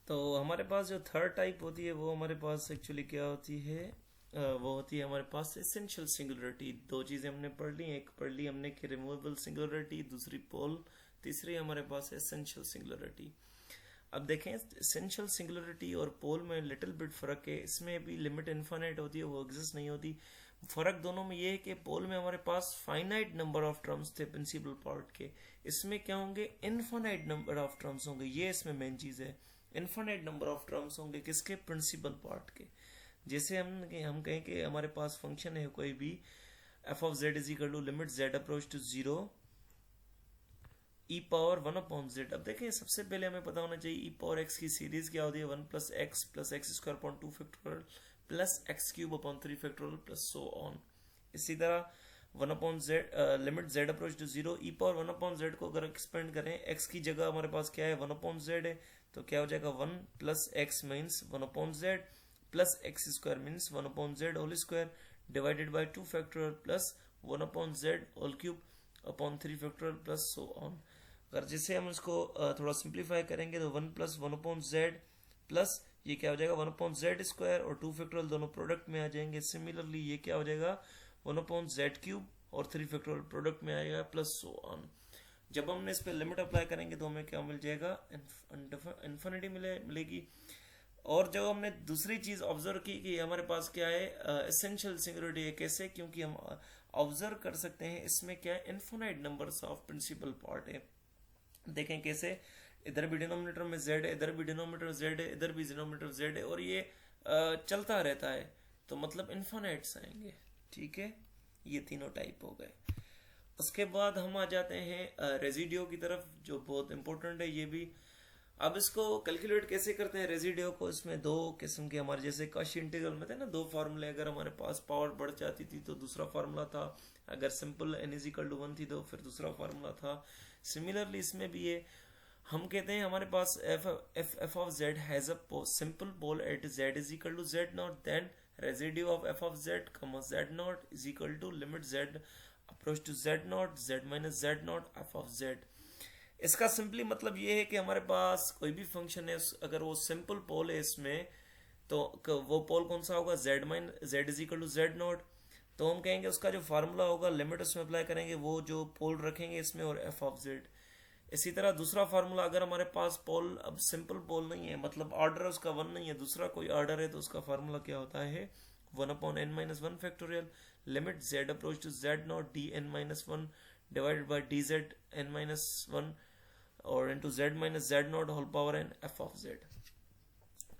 तो हमारे पास जो थर्ड टाइप होती है वो हमारे पास एक्चुअली क्या होती है, वो होती है हमारे पास एसेंशियल सिंगुलरिटी। दो चीज़ें हमने पढ़ ली, एक पढ़ ली हमने कि रिमूवेबल सिंगुलरिटी, दूसरी पोल, तीसरी हमारे पास एसेंशियल सिंगुलरिटी। अब देखें एसेंशियल सिंगुलरिटी और पोल में लिटिल बिट फर्क है, इसमें भी लिमिट इनफाइनाइट होती है, वो एग्जिस्ट नहीं होती। फर्क दोनों में ये है कि पोल में हमारे पास फाइनाइट नंबर ऑफ टर्म्स थे प्रिंसिपल पार्ट के, इसमें क्या होंगे, इनफाइनाइट नंबर ऑफ टर्म्स होंगे। ये इसमें मेन चीज है, इनफाइनाइट नंबर ऑफ टर्म्स होंगे किसके, प्रिंसिपल पार्ट के। जैसे हम कहें कि हमारे पास फंक्शन है कोई भी, f of Z is equal to limit z approach to zero e power one upon z. अब देखें सबसे पहले हमें पता होना चाहिए ई पावर एक्स की सीरीज क्या होती है, one plus x square upon two factorial plus x cube upon three factorial plus so on. इसी तरह one upon z limit z approach to zero e power one upon z को अगर expand करें, x की जगह हमारे पास क्या है, वन अपॉन जेड है, तो क्या हो जाएगा, one plus x means one upon Z plus x square means one upon z whole square divided by two factorial plus one upon z whole cube upon three factorial plus so on. अगर जिससे हम इसको थोड़ा simplify करेंगे तो one plus one upon Z plus ये क्या हो जाएगा, वन अपॉन जेड स्क्वायर और टू फैक्टोरियल दोनों प्रोडक्ट में आ जाएंगे। सिमिलरली ये क्या हो जाएगा, वन अपॉन जेड क्यूब और थ्री फैक्टोरियल प्रोडक्ट में आएगा प्लस सो ऑन। जब हमने इस पर लिमिट अप्लाई करेंगे तो हमें क्या मिल जाएगा, इन्फिनिटी मिलेगी। और जब हमने दूसरी चीज ऑब्जर्व की कि हमारे पास क्या है, एसेंशियल सिंगुलरिटी है। कैसे, क्योंकि हम ऑब्जर्व कर सकते हैं इसमें क्या है, infinite numbers of principal part है। देखें कैसे, इधर भी डिनोमिनेटर में z है, इधर भी डिनोमिनेटर z है, इधर भी डिनोमिनेटर z है, और ये चलता रहता है, तो मतलब इन्फिनाइट्स आएंगे। ठीक है, ये तीनों टाइप हो गए। उसके बाद हम आ जाते हैं रेजिडियो की तरफ, जो बहुत इंपॉर्टेंट है ये भी। अब इसको कैलकुलेट कैसे करते हैं रेजिडियो को, इसमें दो किस्म के हमारे जैसे कॉशी इंटीग्रल में थे ना दो फार्मूले, अगर हमारे पास पावर बढ़ जाती थी तो दूसरा फार्मूला था, अगर simple n is equal to one थी तो फिर दूसरा फार्मूला था। सिमिलरली इसमें भी ये हम कहते हैं हमारे पास f of z has a simple pole at z is equal to z naught, then residue of f of z comma z not is equal to limit z approach to z naught z minus z naught f of z। इसका simply मतलब ये है कि हमारे पास कोई भी function है, अगर वो सिंपल पोल है इसमें, तो वो पोल कौन सा होगा, z is equal to z nought. तो हम कहेंगे उसका जो फार्मूला होगा लिमिट उसमें अप्लाई करेंगे, वो जो पोल रखेंगे इसमें और f ऑफ z। इसी तरह दूसरा फार्मूला, अगर हमारे पास पोल अब सिंपल पोल नहीं है, मतलब ऑर्डर उसका वन नहीं है, दूसरा कोई ऑर्डर है, तो उसका फार्मूला क्या होता है, one upon N minus one factorial limit z approach to z naught D N minus one divided by D Z N minus one और into z minus z naught whole power N f of z।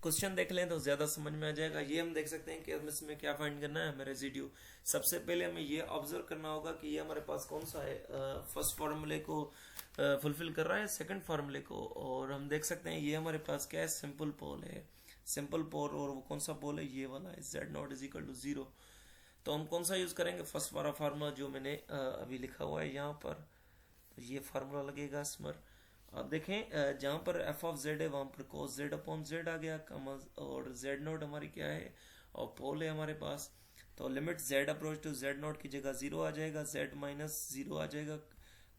Question देख लें तो ज्यादा समझ में आ जाएगा। ये हम देख सकते हैं कि हम इसमें क्या फाइंड करना है, हमें रेजिड्यू। सबसे पहले हमें ये ऑब्जर्व करना होगा कि ये हमारे पास कौन सा है, फर्स्ट फार्मूले को फुलफिल कर रहा है सेकंड फार्मूले को, और हम देख सकते हैं ये हमारे पास क्या है, सिंपल पोल है, सिंपल पोल, और वो कौन सा पोल है, ये वाला है, z not is equal to zero. तो हम कौन सा यूज करेंगे, फर्स्ट वाला फार्मूला जो मैंने अभी लिखा हुआ है यहाँ पर, तो ये फार्मूला लगेगा स्मर। अब देखें जहां पर f ऑफ z है वहां पर cos z अपॉन z आ गया, और z नॉट हमारी क्या है, और पोल है हमारे पास, तो limit z approach to z naught की जगह जीरो आ जाएगा, z माइनस जीरो आ जाएगा,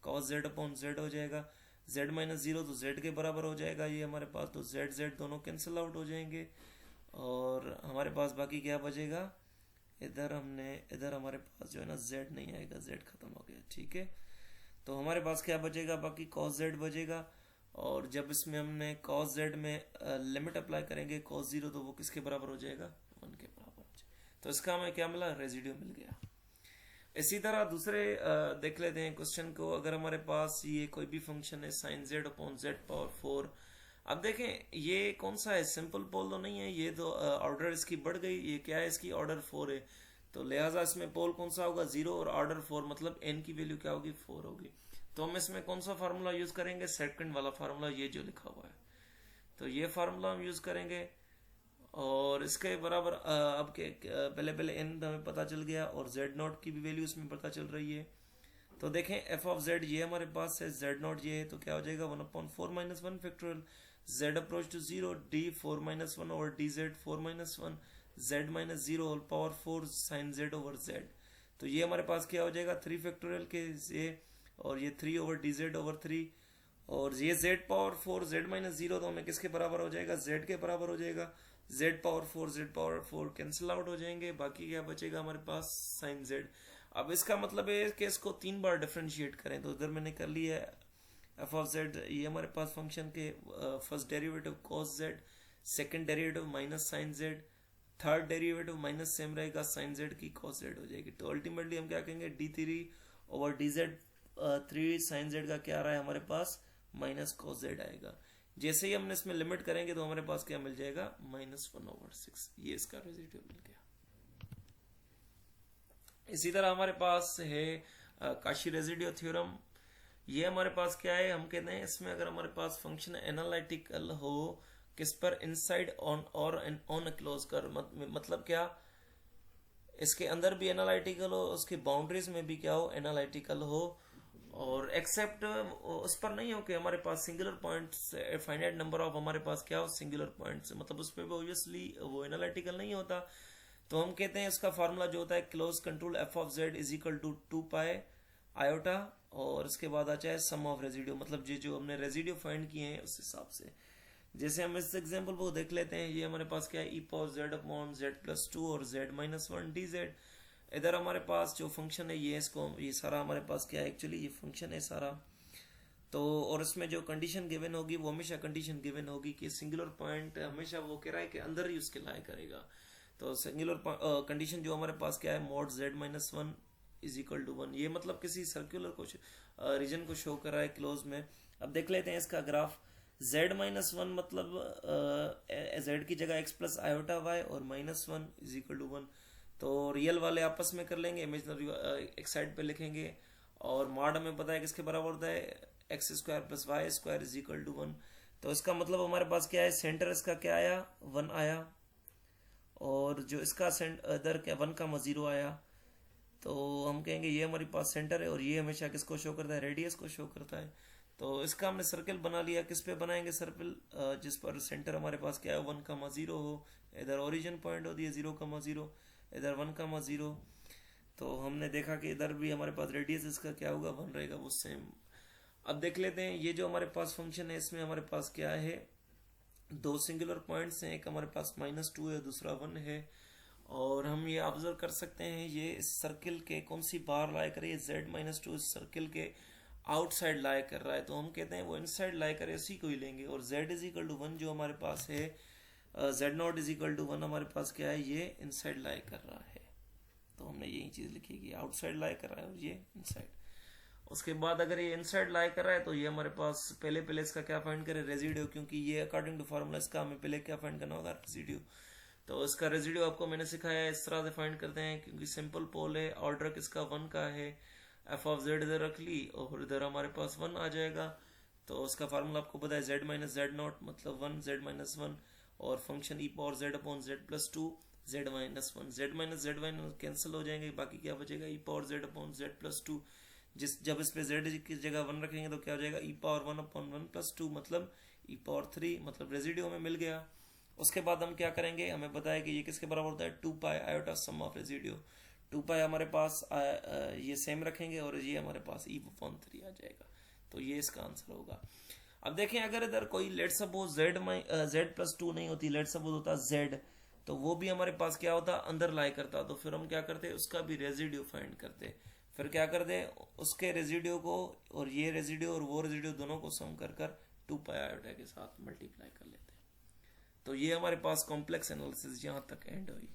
cos z अपॉन z हो जाएगा, z माइनस जीरो तो z के बराबर हो जाएगा ये हमारे पास, तो z दोनों कैंसिल आउट हो जाएंगे, और हमारे पास बाकी क्या बचेगा, इधर हमारे पास जो है ना z नहीं आएगा, z खत्म हो गया। ठीक है, तो हमारे पास क्या बचेगा, बाकी cos z बचेगा, और जब इसमें हमने cos z में लिमिट अप्लाई करेंगे cos जीरो, तो वो किसके बराबर हो जाएगा, वन के बराबर हो जाएगा। तो इसका हमें क्या मिला, रेजिड्यू मिल गया। इसी तरह दूसरे देख लेते हैं क्वेश्चन को। अगर हमारे पास ये कोई भी फंक्शन है sin z upon z power four, अब देखें ये कौन सा है, सिंपल पोल तो नहीं है, ये तो ऑर्डर इसकी बढ़ गई, ये क्या है, इसकी ऑर्डर फोर है, तो लिहाजा इसमें पोल कौन सा होगा, जीरो, और ऑर्डर फोर, मतलब n की वैल्यू क्या होगी, फोर होगी। तो हम इसमें कौन सा फार्मूला यूज करेंगे, सेकंड वाला फार्मूला, ये जो लिखा हुआ है, तो ये फार्मूला हम यूज करेंगे, और इसके बराबर अब के पहले n हमें पता चल गया, और z नॉट की भी वैल्यू इसमें पता चल रही है। तो देखें f ऑफ z ये हमारे पास है, z नॉट ये है, तो क्या हो जाएगा, one upon four minus one factorial z approach to zero D four minus one और D Z four minus one z minus zero whole power four sine z over z। तो ये हमारे पास क्या हो जाएगा, थ्री फैक्टोरियल के ये, और ये three over D Z over three, और ये z पावर 4 z माइनस 0 तो हमें किसके बराबर हो जाएगा, z के बराबर हो जाएगा। z पावर 4 कैंसिल आउट हो जाएंगे, बाकी क्या बचेगा हमारे पास साइन z। अब इसका मतलब है कि इसको 3 बार डिफरेंशिएट करें, तो इधर मैंने कर लिया है एफ ऑफ जेड, ये हमारे पास फंक्शन के first derivative cos Z, second derivative minus sine Z, third derivative minus same रहेगा साइन जेड की कॉस जेड हो जाएगी। तो अल्टीमेटली हम क्या कहेंगे, d3 over D Z 3 sine Z का क्या आ रहा है हमारे पास, माइनस कॉस जेड आएगा। जैसे ही हमने इसमें लिमिट करेंगे तो हमारे पास क्या मिल जाएगा, -1/6, ये इसका रेजिड्यू मिल गया। इसी तरह हमारे पास है काशी रेजिड्यू थ्योरम। ये हमारे पास क्या है, हम कहते हैं इसमें अगर हमारे पास फंक्शन एनालिटिकल हो किस पर, इनसाइड ऑन और ऑन क्लोज कर, मतलब क्या, इसके अंदर भी एनालिटिकल हो, उसके बाउंड्रीज में भी क्या हो, एनालिटिकल हो, और एक्सेप्ट उस पर नहीं हो कि हमारे पास singular points, finite number of हमारे पास क्या हो सिंगुलर पॉइंट्स, मतलब उस पर भी ऑब्वियसली वो एनालिटिकल नहीं होता। तो हम कहते हैं इसका फार्मूला जो होता है close control F of Z is equal to 2 pi iota, और इसके बाद आ जाए सम ऑफ रेजिड्यू, मतलब ये जो हमने रेजिड्यू फाइंड किए हैं उस हिसाब से। जैसे हम इस एग्जांपल को देख लेते हैं, ये हमारे पास क्या है, E power Z upon Z plus 2 और जेड माइनस 1 डी जेड। इधर हमारे पास जो फंक्शन है ये इसको, ये सारा हमारे पास क्या है, एक्चुअली ये फंक्शन है सारा। तो और इसमें जो कंडीशन गिवन होगी वो हमेशा कंडीशन गिवन होगी कि सिंगुलर पॉइंट हमेशा वो कह रहा है कि अंदर ही उसके लाए करेगा। तो सिंगुलर कंडीशन जो हमारे पास क्या है, mod Z minus 1 is equal to 1, ये मतलब किसी सर्कुलर को रीजन को शो कर रहा है क्लोज में। अब देख लेते हैं इसका ग्राफ, z माइनस 1 मतलब z की जगह x प्लस आयोटा y और -1 इज इक्वल टू 1। तो रियल वाले आपस में कर लेंगे, इमेजिनरी एक साइड पे लिखेंगे, और मॉड हमें पता है किसके बराबर होता है, x square plus Y square is equal to 1। तो इसका मतलब हमारे पास क्या है, सेंटर इसका क्या आया, 1 आया, और जो इसका इधर क्या 1,0 आया। तो हम कहेंगे ये हमारे पास सेंटर है, और ये हमेशा किसको शो करता है, रेडियस को शो करता है। तो इसका हमने सर्कल बना लिया, किस पे बनाएंगे सर्कल, जिस पर सेंटर हमारे पास क्या है 1,0 हो, इधर ओरिजिन पॉइंट होती है 0,0, इधर 1,0। तो हमने देखा कि इधर भी हमारे पास रेडियस इसका क्या होगा, 1 रहेगा, वो सेम। अब देख लेते हैं ये जो हमारे पास फंक्शन है इसमें हमारे पास क्या है, 2 सिंगुलर पॉइंट्स हैं, एक हमारे पास -2 है, दूसरा 1 है। और हम ये ऑब्जर्व कर सकते हैं ये इस सर्किल के कौन सी बार लाई कर रही है, z-2 इस सर्किल के आउटसाइड लाई कर रहा है, तो हम कहते हैं वो इनसाइड लाई करे, उसी को ही लेंगे। और z इज इक्वल टू 1 जो हमारे पास है, z0 इज इक्वल टू 1 हमारे पास क्या है, ये इनसाइड लाई कर रहा है। तो हमने यही चीज लिखी कि आउटसाइड लाई कर रहा है और ये इनसाइड। उसके बाद अगर ये इनसाइड लाई कर रहा है तो ये हमारे पास पहले इसका क्या फाइंड करें, रेजिड्यू, क्योंकि ये अकॉर्डिंग टू फार्मूला इसका हमें पहले क्या फाइंड करना होगा, रेजिड्यू। तो इसका रेजिड्यू आपको मैंने सिखाया है, इस तरह से फाइंड करते हैं, क्योंकि सिंपल पोल है, ऑर्डर किसका 1 का है, एफ ऑफ जेड इधर रख ली और इधर हमारे पास 1 आ जाएगा। तो उसका फार्मूला आपको पता है, z माइनस जेड नॉट मतलब 1, z माइनस 1, और function E power Z upon Z plus 2 z minus 1, z minus Z cancel हो जाएंगे, बाकी क्या बचेगा, E power Z upon Z plus 2। जब इस पे z की जगह 1 रखेंगे तो क्या हो जाएगा, ई पावर 1 अपॉन 1 प्लस 2 मतलब ई पावर 3, मतलब रेजिड्यू हमें मिल गया। उसके बाद हम क्या करेंगे, हमें पता है कि ये किसके बराबर होता है, 2 pi iota sum of residue. 2 पाई हमारे पास ये सेम रखेंगे और ये हमारे पास ई अपॉन 3 आ जाएगा। तो ये इसका आंसर होगा। अब देखें अगर इधर कोई लेट सपोज z प्लस 2 नहीं होती, लेट सपोज होता z, तो वो भी हमारे पास क्या होता, अंदर लाई करता। तो फिर हम क्या करते, उसका भी रेजिड्यू फाइंड करते। फिर क्या करते, उसके रेजिड्यू को और ये रेजिड्यू और वो रेजिड्यू दोनों को सम कर 2 पाई आयोटा के साथ मल्टीप्लाई कर लेते। तो ये हमारे पास कॉम्प्लेक्स एनालिसिस यहाँ तक एंड हुई।